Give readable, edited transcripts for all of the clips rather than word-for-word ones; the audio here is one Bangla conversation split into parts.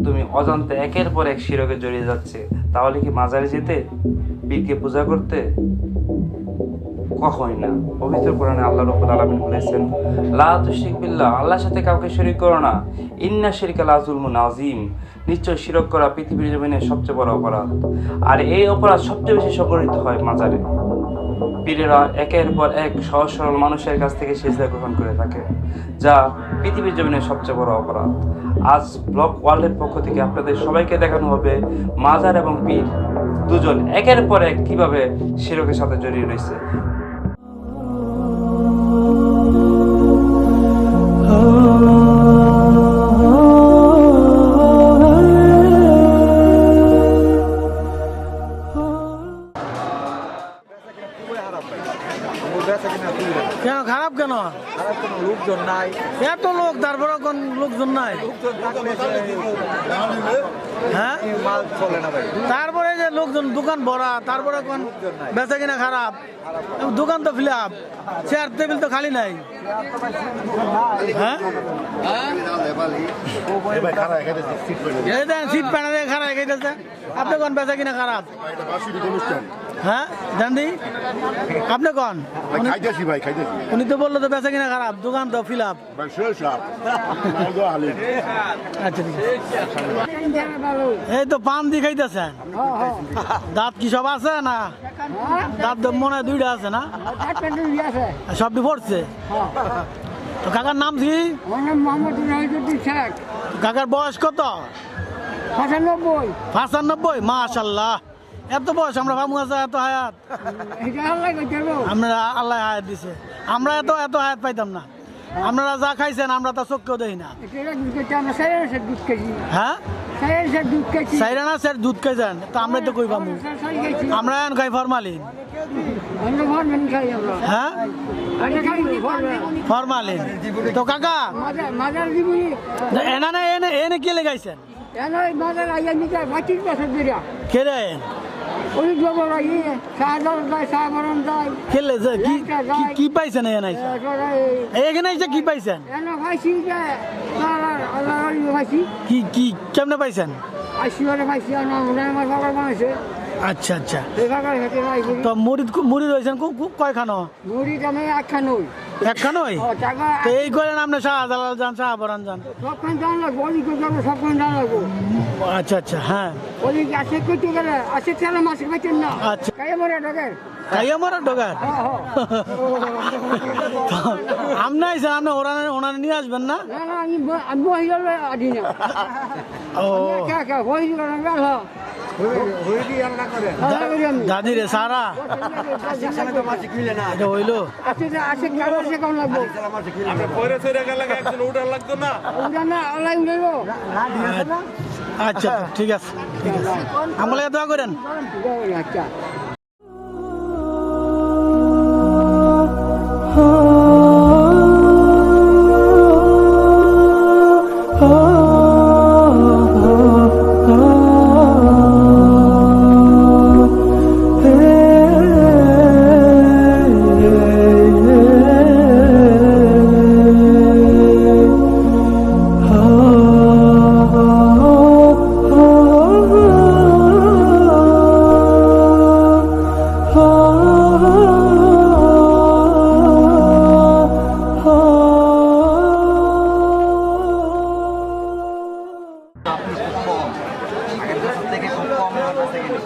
তুমি অজান্তে একের পর এক শিরকে জড়িয়ে যাচ্ছে, তাহলে কি মাজারে যেতে, পীরকে পূজা করতে? কখনই না। পবিত্র কোরআনে আল্লাহ রাব্বুল আলামিন বলেছেন, লা তুশরিক বিল্লাহ, আল্লাহর সাথে কাউকে শরীক করো না, ইন্না শিরকা লা যুলমুন আযীম, নিশ্চয় শিরক করা পৃথিবীর জমিনে সবচেয়ে বড় অপরাধ। আর এই অপরাধ সবচেয়ে বেশি সংঘটিত হয় মাজারে। পীরেরা একের পর এক সহজ সরল মানুষের কাছ থেকে সিজদা গ্রহণ করে থাকে, যা পৃথিবীর জমিনে সবচেয়ে বড় অপরাধ। আজ ব্লগ ওয়ার্ল্ডের পক্ষ থেকে আপনাদের সবাইকে দেখানো হবে মাজার এবং পীর দুজন একের পর এক কিভাবে শিরকের সাথে জড়িয়ে রয়েছে। কেন খারাপ কেন? লোকজন নাই, এত লোক, তারপরে কোন লোকজন নাই? হ্যাঁ, মাল চলে না ভাই। তারপরে যে লোকজন, দোকান ভরা, তারপরে কোন বেচা কিনা খারাপ, দোকান তো ফিল আপ, চেয়ার টেবিল তো খালি নাই। হ্যাঁ, এই দেন সিট প্যানা দিয়ে খারাপ খাইতেছে, আপনি কোন বেচা কিনা খারাপ? হ্যাঁ জানি, আপনি কোন? উনি তো বললো তো বেচা কিনা খারাপ, দোকান তো ফিল আপ। আচ্ছা ঠিক আছে। এই তো পান দিয়ে খাইতেছেন, দাঁত কি সব আছে না? দাঁত মনে হয় দুইটা আছে না? সবটি পড়ছে। তো কাকার নাম কি? কাকার বয়স কত? 95। মাশাআল্লাহ, এত বয়স! আমরা ভাবু আছে এত হায়াত, আমরা আল্লাহ হায়াত দিছে। আমরা এত হায়াত পাইতাম না। আপনারা যা খাইছেন আমরা তা চোখকেও দেখি না। হ্যাঁ, সাইরানা স্যার দুধ খাইছেন, তো আমরা তো কই পাবো? আমরা এখন খাই ফরমালিন। হ্যাঁ, ফরমালিন। তো কাকা এনা না এনে কে লেগাইছেন? কে রে? কি পাইছেন এখানে এসে? কি পাইছেন? কি কেমনে পাইছেন? আচ্ছা আচ্ছা। তো মুড়ি রয়েছেন কয়খানো? একখানোই। তো এই করেন আপনি শাহজালাল যান, শাহবরান যান। আচ্ছা আচ্ছা। হ্যাঁ, আচ্ছা। কাইয়া মরা ঢোকার আপনি আইসেন, আপনি ওনারা নিয়ে আসবেন না? দাদি রে সারা হইলো। আচ্ছা ঠিক আছে, ঠিক আছে। আমলে দোয়া করেন।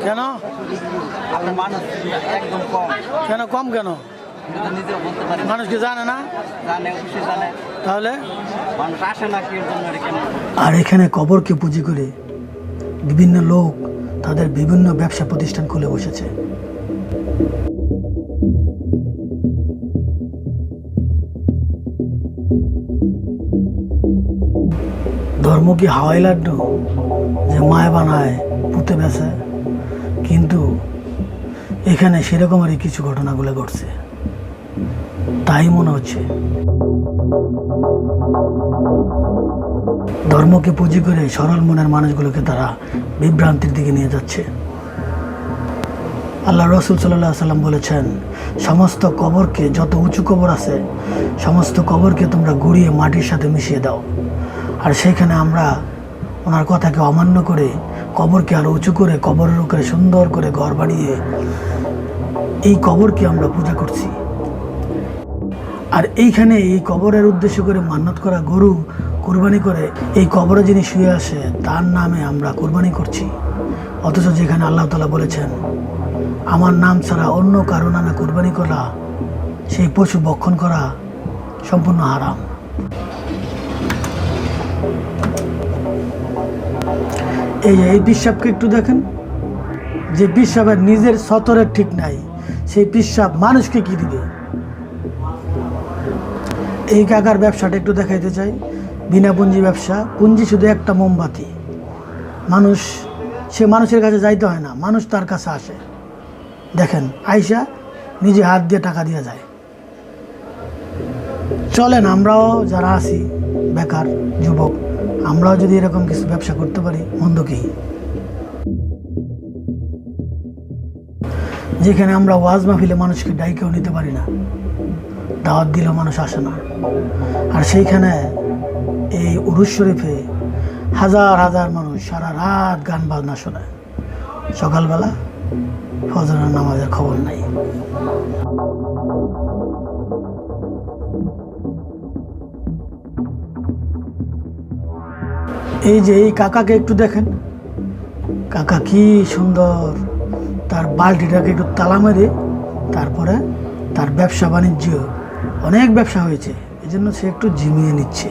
কেন কেন কম কেন? মানুষ কি জানে না? তাহলে আর এখানে কবরকে পুঁজি করে বিভিন্ন লোক তাদের বিভিন্ন ব্যবসা প্রতিষ্ঠান খুলে বসেছে। ধর্ম কি হাওয়াই লাড্ডু যে মায় বানায় পুঁতে বেছে? কিন্তু এখানে সেরকমেরই কিছু ঘটনাগুলো ঘটছে, তাই মনে হচ্ছে। ধর্মকে পুঁজি করে সরল মনের মানুষগুলোকে তারা বিভ্রান্তির দিকে নিয়ে যাচ্ছে। আল্লাহ রসুল সাল্লাল্লাহু আলাইহি সাল্লাম বলেছেন, সমস্ত কবরকে, যত উঁচু কবর আছে সমস্ত কবরকে তোমরা গুঁড়িয়ে মাটির সাথে মিশিয়ে দাও। আর সেখানে আমরা ওনার কথাকে অমান্য করে কবরকে আরো উঁচু করে কবরের উপরে সুন্দর করে ঘর বানিয়ে এই কবরকে আমরা পূজা করছি। আর এইখানে এই কবরের উদ্দেশ্য করে মান্যত করা গরু কুরবানি করে এই কবরে যিনি শুয়ে আসে তার নামে আমরা কুরবানি করছি। অথচ যেখানে আল্লাহ তাআলা বলেছেন আমার নাম ছাড়া অন্য কারো নামে কুরবানি করা, সেই পশু ভক্ষণ করা সম্পূর্ণ হারাম। এই পিশাবকে একটু দেখেন, যে পিশাবের নিজের সতরের ঠিক নাই, সেই পিশাব মানুষকে কি দিবে? এই কাকার ব্যবসাটা একটু দেখাইতে চাই, বিনা পুঁজি ব্যবসা। পুঁজি শুধু একটা মোমবাতি। সে মানুষের কাছে যাইতে হয় না, মানুষ তার কাছে আসে। দেখেন আইসা নিজে হাত দিয়ে টাকা দিয়ে যায়। চলেন আমরাও যারা আছি বেকার যুবক, আমরাও যদি এরকম কিছু ব্যবসা করতে পারি, মন্দ কি? যেখানে আমরা ওয়াজ মাহফিলে মানুষকে ডাইকেও নিতে পারি না, দাওয়াত দিলেও মানুষ আসে না, আর সেইখানে এই উরুস শরীফে হাজার হাজার মানুষ সারা রাত গান বাজনা শোনে, সকালবেলা ফজরের নামাজের খবর নাই। এই যে এই কাকাকে একটু দেখেন, কাকা কি সুন্দর তার বালতিটাকে একটু তালা মেরে তারপরে তার ব্যবসা বাণিজ্য অনেক ব্যবসা হয়েছে, এই জন্য সে একটু জিমিয়ে নিচ্ছে।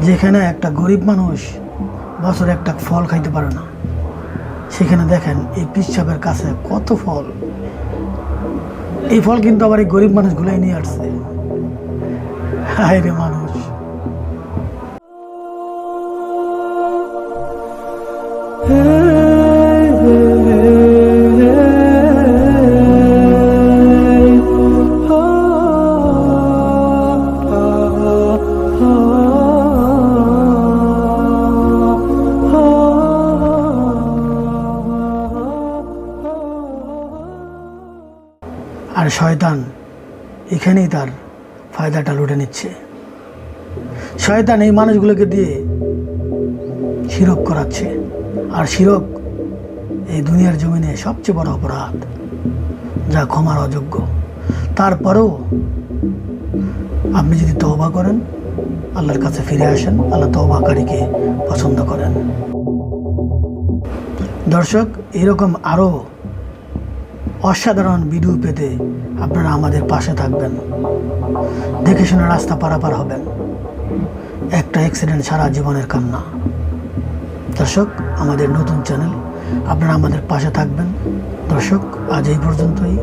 যেখানে একটা গরিব মানুষ বছরে একটা ফল খাইতে পারে না, সেখানে দেখেন এই পিচ্ছাপের কাছে কত ফল। এই ফল কিন্তু আবার এই গরিব মানুষগুলাই নিয়ে আসছে। হায় রে মানুষ। আর শয়তান এখানেই তার ফায়দাটা লুটে নিচ্ছে। শয়তান এই মানুষগুলোকে দিয়ে শিরক করাচ্ছে, আর শিরক এই দুনিয়ার জমিনে সবচেয়ে বড় অপরাধ, যা ক্ষমার অযোগ্য। তারপরেও আপনি যদি তওবা করেন, আল্লাহর কাছে ফিরে আসেন, আল্লাহ তওবাকারীকে পছন্দ করেন। দর্শক, এরকম আরও অসাধারণ ভিডিও পেতে আপনারা আমাদের পাশে থাকবেন, দেখে শুনে রাস্তা পারাপার হবেন। একটা অ্যাক্সিডেন্ট সারা জীবনের কান্না। দর্শক, আমাদের নতুন চ্যানেল, আপনারা আমাদের পাশে থাকবেন। দর্শক, আজ এই পর্যন্তই।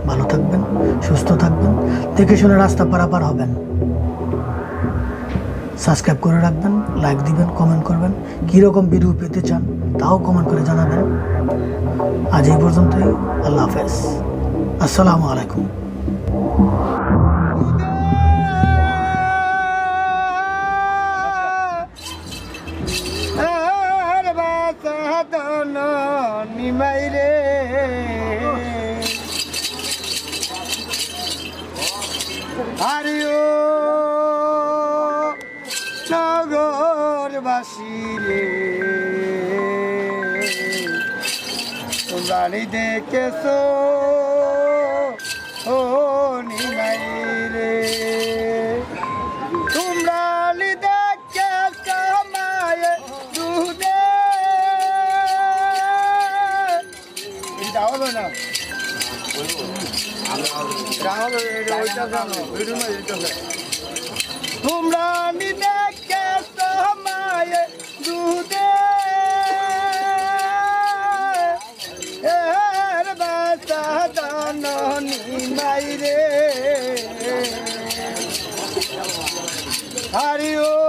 ভালো থাকবেন, সুস্থ থাকবেন, দেখে শুনে রাস্তা পারাপার হবেন। সাবস্ক্রাইব করে রাখবেন, লাইক দিবেন, কমেন্ট করবেন। কীরকম ভিডিও পেতে চান তাও কমেন্ট করে জানাবেন। আজ এই পর্যন্তই। আল্লাহ হাফেজ। আসসালামু আলাইকুম। নিমাইরে আরিও নগরবাসী রে, তোমরা দেখেছো ও নিমাইরে, তোমরা দেখেছো মায়ে দুধে। হবে না তোমরা দেখেছো মায়ে দুধে, এর বাসা দানি মাইরে হারিও।